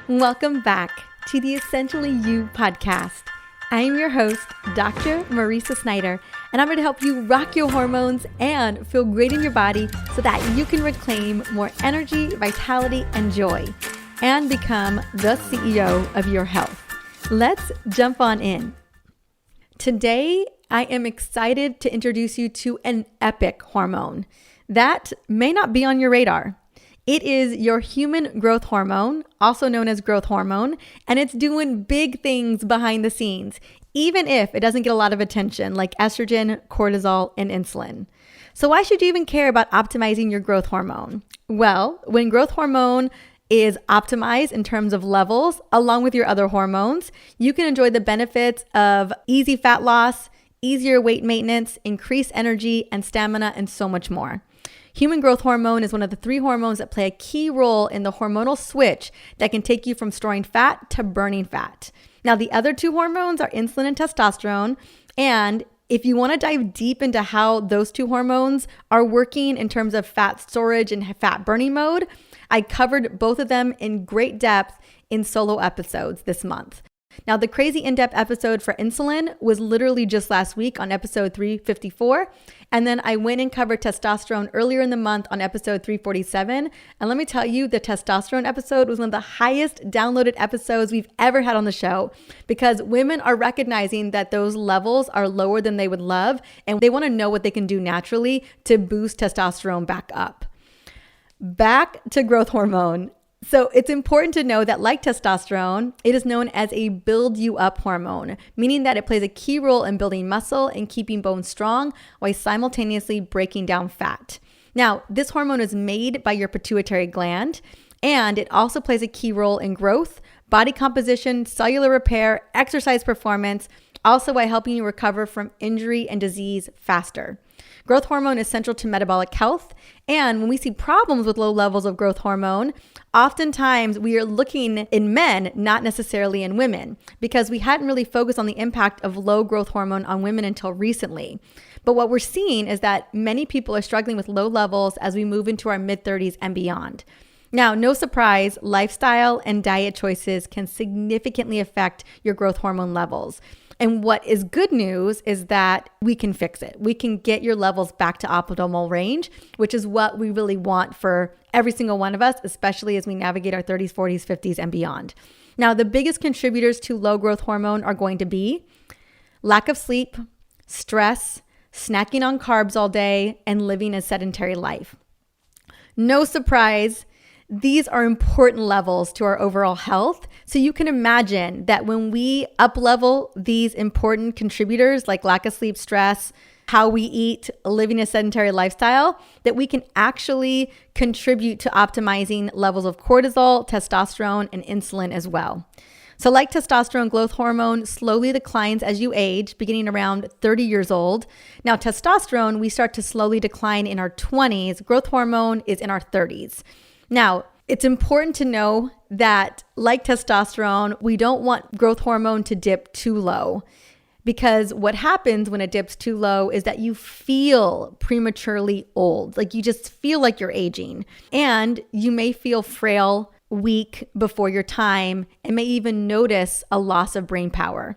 Welcome back to the Essentially You podcast. I am your host, Dr. Marisa Snyder, and I'm here to help you rock your hormones and feel great in your body so that you can reclaim more energy, vitality, and joy, and become the CEO of your health. Let's jump on in. Today, I am excited to introduce you to an epic hormone that may not be on your radar. It is your human growth hormone, also known as growth hormone, and it's doing big things behind the scenes, even if it doesn't get a lot of attention like estrogen, cortisol, and insulin. So why should you even care about optimizing your growth hormone? Well, when growth hormone is optimized in terms of levels, along with your other hormones, you can enjoy the benefits of easy fat loss, easier weight maintenance, increased energy and stamina, and so much more. Human growth hormone is one of the 3 hormones that play a key role in the hormonal switch that can take you from storing fat to burning fat. Now, the other 2 hormones are insulin and testosterone. And if you want to dive deep into how those 2 hormones are working in terms of fat storage and fat burning mode, I covered both of them in great depth in solo episodes this month. Now, the crazy in-depth episode for insulin was literally just last week on episode 354. And then I went and covered testosterone earlier in the month on episode 347. And let me tell you, the testosterone episode was one of the highest downloaded episodes we've ever had on the show because women are recognizing that those levels are lower than they would love. And they want to know what they can do naturally to boost testosterone back up. Back to growth hormone. So it's important to know that like testosterone, it is known as a build you up hormone, meaning that it plays a key role in building muscle and keeping bones strong while simultaneously breaking down fat. Now, this hormone is made by your pituitary gland, and it also plays a key role in growth, body composition, cellular repair, exercise performance, also by helping you recover from injury and disease faster. Growth hormone is central to metabolic health. And when we see problems with low levels of growth hormone, oftentimes we are looking in men, not necessarily in women, because we hadn't really focused on the impact of low growth hormone on women until recently. But what we're seeing is that many people are struggling with low levels as we move into our mid-30s and beyond. Now, no surprise, lifestyle and diet choices can significantly affect your growth hormone levels. And what is good news is that we can fix it. We can get your levels back to optimal range, which is what we really want for every single one of us, especially as we navigate our 30s, 40s, 50s, and beyond. Now, the biggest contributors to low growth hormone are going to be lack of sleep, stress, snacking on carbs all day, and living a sedentary life. No surprise, these are important levels to our overall health. So you can imagine that when we up-level these important contributors like lack of sleep, stress, how we eat, living a sedentary lifestyle, that we can actually contribute to optimizing levels of cortisol, testosterone, and insulin as well. So like testosterone, growth hormone slowly declines as you age, beginning around 30 years old. Now, testosterone, we start to slowly decline in our 20s. Growth hormone is in our 30s. Now, it's important to know that like testosterone, we don't want growth hormone to dip too low because what happens when it dips too low is that you feel prematurely old. Like you just feel like you're aging and you may feel frail, weak before your time and may even notice a loss of brain power.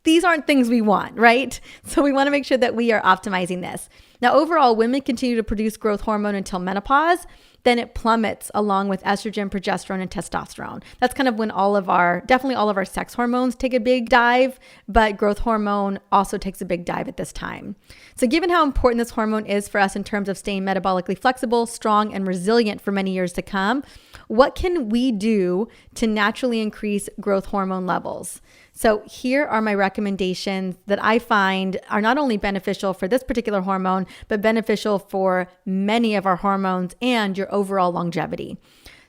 These aren't things we want, right? So we want to make sure that we are optimizing this. Now, overall, women continue to produce growth hormone until menopause. Then it plummets along with estrogen, progesterone, and testosterone. That's kind of when definitely all of our sex hormones take a big dive, but growth hormone also takes a big dive at this time. So given how important this hormone is for us in terms of staying metabolically flexible, strong, and resilient for many years to come, what can we do to naturally increase growth hormone levels? So here are my recommendations that I find are not only beneficial for this particular hormone, but beneficial for many of our hormones and your overall longevity.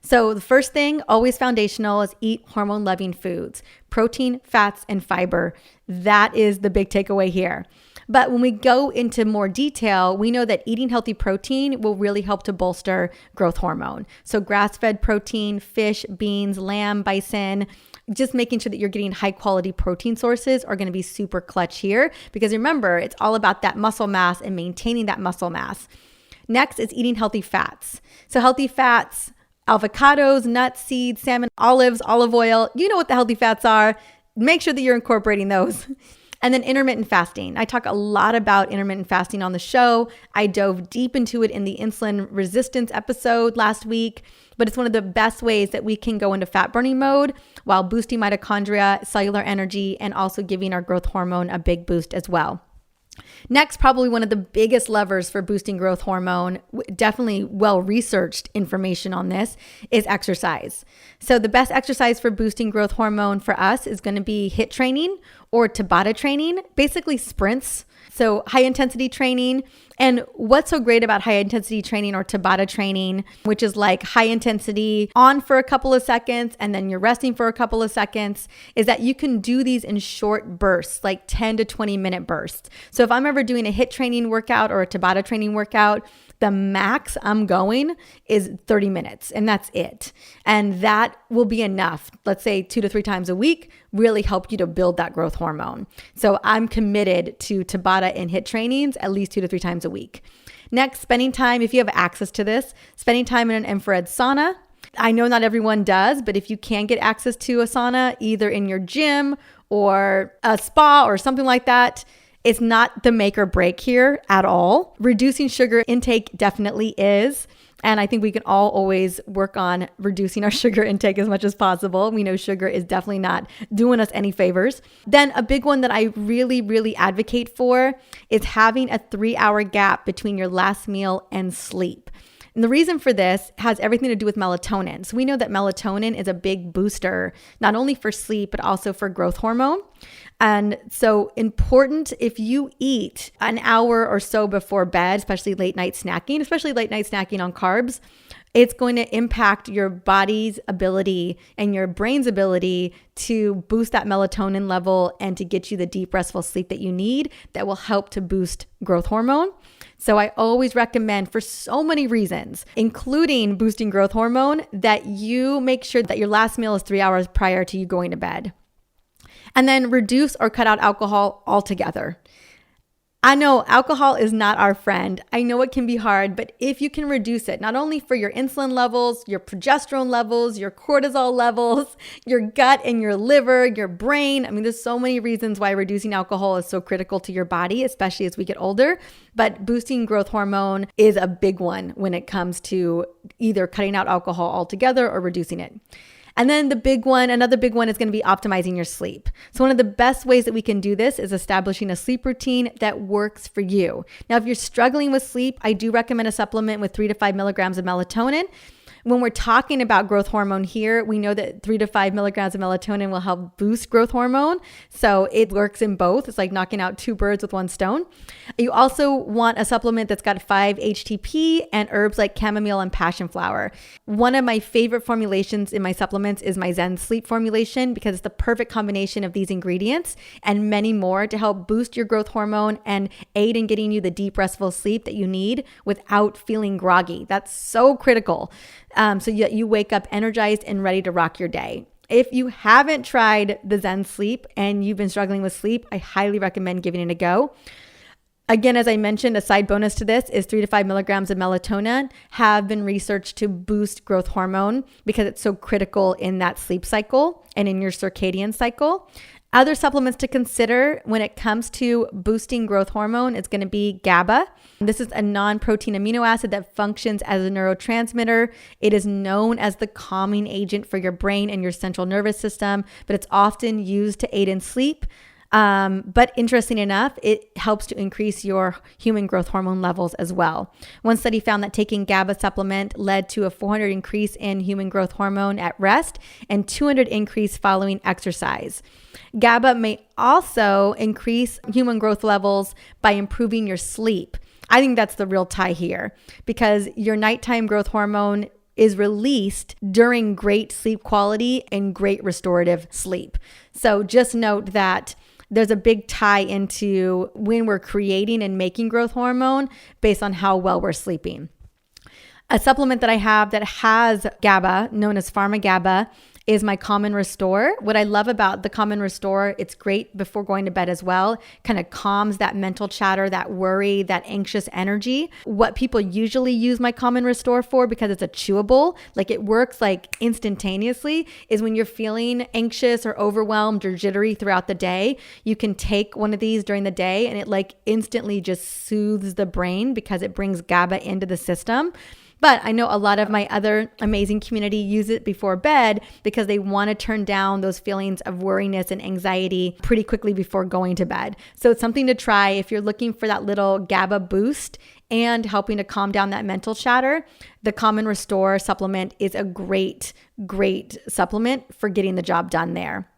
So the first thing, always foundational, is eat hormone-loving foods, protein, fats, and fiber. That is the big takeaway here. But when we go into more detail, we know that eating healthy protein will really help to bolster growth hormone. So grass-fed protein, fish, beans, lamb, bison, just making sure that you're getting high quality protein sources are going to be super clutch here because remember, it's all about that muscle mass and maintaining that muscle mass. Next is eating healthy fats. So healthy fats avocados, nuts, seeds, salmon, olives, olive oil. You know what the healthy fats are. Make sure that you're incorporating those. And then intermittent fasting. I talk a lot about intermittent fasting on the show. I dove deep into it in the insulin resistance episode last week, but it's one of the best ways that we can go into fat burning mode while boosting mitochondria, cellular energy, and also giving our growth hormone a big boost as well. Next, probably one of the biggest levers for boosting growth hormone, definitely well-researched information on this, is exercise. So the best exercise for boosting growth hormone for us is going to be HIIT training or Tabata training, basically sprints. So high intensity training. And what's so great about high intensity training or Tabata training, which is like high intensity on for a couple of seconds and then you're resting for a couple of seconds, is that you can do these in short bursts, like 10 to 20 minute bursts. So if I'm ever doing a HIIT training workout or a Tabata training workout, the max I'm going is 30 minutes and that's it. And that will be enough, let's say 2 to 3 times a week, really help you to build that growth hormone. So I'm committed to Tabata and HIIT trainings at least 2 to 3 times a week. Next, spending time, if you have access to this, spending time in an infrared sauna. I know not everyone does, but if you can get access to a sauna, either in your gym or a spa or something like that, it's not the make or break here at all. Reducing sugar intake definitely is. And I think we can all always work on reducing our sugar intake as much as possible. We know sugar is definitely not doing us any favors. Then a big one that I really advocate for is having a 3-hour gap between your last meal and sleep. And the reason for this has everything to do with melatonin. So we know that melatonin is a big booster, not only for sleep, but also for growth hormone. And so important if you eat an hour or so before bed, especially late night snacking on carbs, it's going to impact your body's ability and your brain's ability to boost that melatonin level and to get you the deep restful sleep that you need that will help to boost growth hormone. So I always recommend, for so many reasons, including boosting growth hormone, that you make sure that your last meal is 3 hours prior to you going to bed. And then reduce or cut out alcohol altogether. I know alcohol is not our friend. I know it can be hard, but if you can reduce it, not only for your insulin levels, your progesterone levels, your cortisol levels, your gut and your liver, your brain. I mean, there's so many reasons why reducing alcohol is so critical to your body, especially as we get older. But boosting growth hormone is a big one when it comes to either cutting out alcohol altogether or reducing it. And then another big one is going to be optimizing your sleep. So one of the best ways that we can do this is establishing a sleep routine that works for you. Now, if you're struggling with sleep, I do recommend a supplement with 3 to 5 milligrams of melatonin. When we're talking about growth hormone here, we know that 3 to 5 milligrams of melatonin will help boost growth hormone. So it works in both. It's like knocking out 2 birds with 1 stone. You also want a supplement that's got 5-HTP and herbs like chamomile and passion flower. One of my favorite formulations in my supplements is my Zen Sleep formulation because it's the perfect combination of these ingredients and many more to help boost your growth hormone and aid in getting you the deep restful sleep that you need without feeling groggy. That's so critical. So that you wake up energized and ready to rock your day. If you haven't tried the Zen Sleep and you've been struggling with sleep, I highly recommend giving it a go. Again, as I mentioned, a side bonus to this is 3 to 5 milligrams of melatonin have been researched to boost growth hormone because it's so critical in that sleep cycle and in your circadian cycle. Other supplements to consider when it comes to boosting growth hormone is going to be GABA. This is a non-protein amino acid that functions as a neurotransmitter. It is known as the calming agent for your brain and your central nervous system, but it's often used to aid in sleep. But interesting enough, it helps to increase your human growth hormone levels as well. One study found that taking GABA supplement led to a 400 increase in human growth hormone at rest and 200 increase following exercise. GABA may also increase human growth levels by improving your sleep. I think that's the real tie here because your nighttime growth hormone is released during great sleep quality and great restorative sleep. So just note that there's a big tie into when we're creating and making growth hormone based on how well we're sleeping. A supplement that I have that has GABA, known as Pharma GABA, is my Common Restore. What I love about the Common Restore, it's great before going to bed as well. Kind of calms that mental chatter, that worry, that anxious energy. What people usually use my Common Restore for, because it's a chewable, like it works like instantaneously, is when you're feeling anxious or overwhelmed or jittery throughout the day, you can take one of these during the day and it like instantly just soothes the brain because it brings GABA into the system. But I know a lot of my other amazing community use it before bed because they want to turn down those feelings of worriness and anxiety pretty quickly before going to bed. So it's something to try if you're looking for that little GABA boost and helping to calm down that mental chatter. The Common Restore supplement is a great supplement for getting the job done there.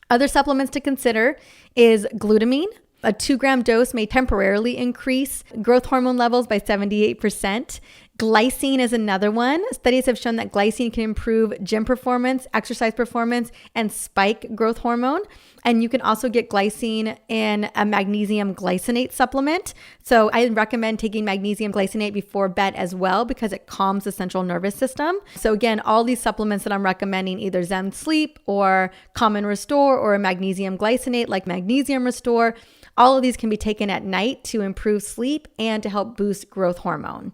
Other supplements to consider is glutamine. A 2-gram dose may temporarily increase growth hormone levels by 78%. Glycine is another one. Studies have shown that glycine can improve gym performance, exercise performance, and spike growth hormone. And you can also get glycine in a magnesium glycinate supplement. So I recommend taking magnesium glycinate before bed as well because it calms the central nervous system. So again, all these supplements that I'm recommending, either Zen Sleep or Common Restore or a magnesium glycinate like Magnesium Restore, all of these can be taken at night to improve sleep and to help boost growth hormone.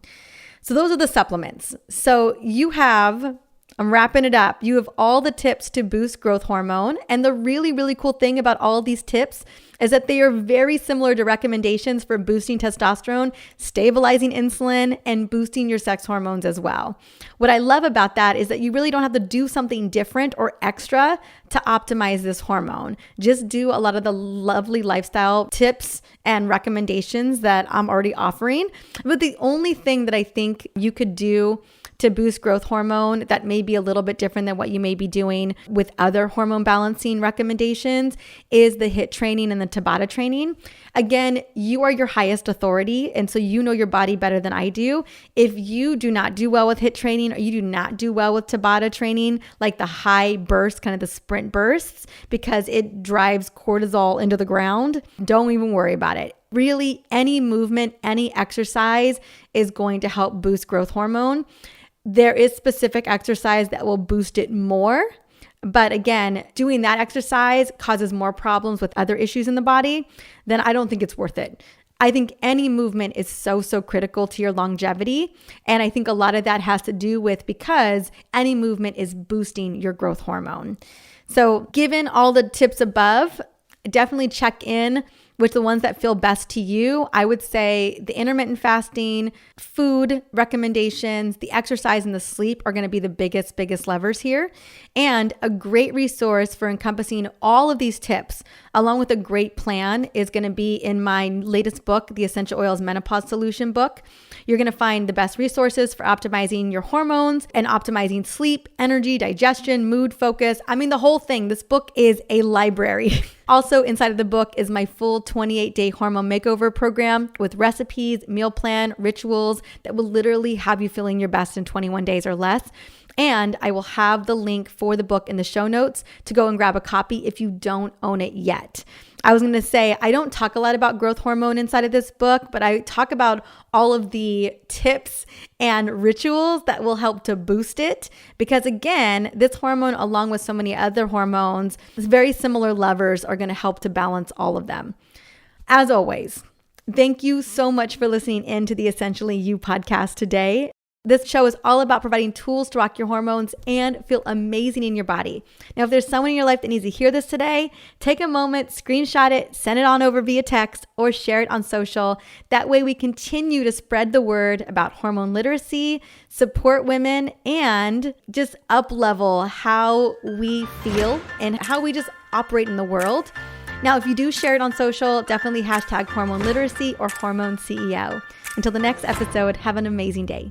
So those are the supplements. So I'm wrapping it up. You have all the tips to boost growth hormone. And the really cool thing about all of these tips is that they are very similar to recommendations for boosting testosterone, stabilizing insulin, and boosting your sex hormones as well. What I love about that is that you really don't have to do something different or extra to optimize this hormone. Just do a lot of the lovely lifestyle tips and recommendations that I'm already offering. But the only thing that I think you could do to boost growth hormone that may be a little bit different than what you may be doing with other hormone balancing recommendations is the HIIT training and the Tabata training. Again, you are your highest authority, and so you know your body better than I do. If you do not do well with HIIT training or you do not do well with Tabata training, like the high burst, kind of the sprint bursts, because it drives cortisol into the ground, don't even worry about it. Really, any movement, any exercise is going to help boost growth hormone. There is specific exercise that will boost it more. But again, doing that exercise causes more problems with other issues in the body, then I don't think it's worth it. I think any movement is so critical to your longevity. And I think a lot of that has to do with because any movement is boosting your growth hormone. So given all the tips above, definitely check in with the ones that feel best to you. I would say the intermittent fasting, food recommendations, the exercise, and the sleep are going to be the biggest levers here. And a great resource for encompassing all of these tips, along with a great plan, is going to be in my latest book, the Essential Oils Menopause Solution book. You're going to find the best resources for optimizing your hormones and optimizing sleep, energy, digestion, mood, focus. I mean, the whole thing. This book is a library. Also inside of the book is my full 28-day hormone makeover program with recipes, meal plan, rituals that will literally have you feeling your best in 21 days or less. And I will have the link for the book in the show notes to go and grab a copy if you don't own it yet. I was going to say, I don't talk a lot about growth hormone inside of this book, but I talk about all of the tips and rituals that will help to boost it. Because again, this hormone, along with so many other hormones, very similar levers are going to help to balance all of them. As always, thank you so much for listening in to the Essentially You podcast today. This show is all about providing tools to rock your hormones and feel amazing in your body. Now, if there's someone in your life that needs to hear this today, take a moment, screenshot it, send it on over via text, or share it on social. That way we continue to spread the word about hormone literacy, support women, and just up-level how we feel and how we just operate in the world. Now, if you do share it on social, definitely hashtag hormone literacy or hormone CEO. Until the next episode, have an amazing day.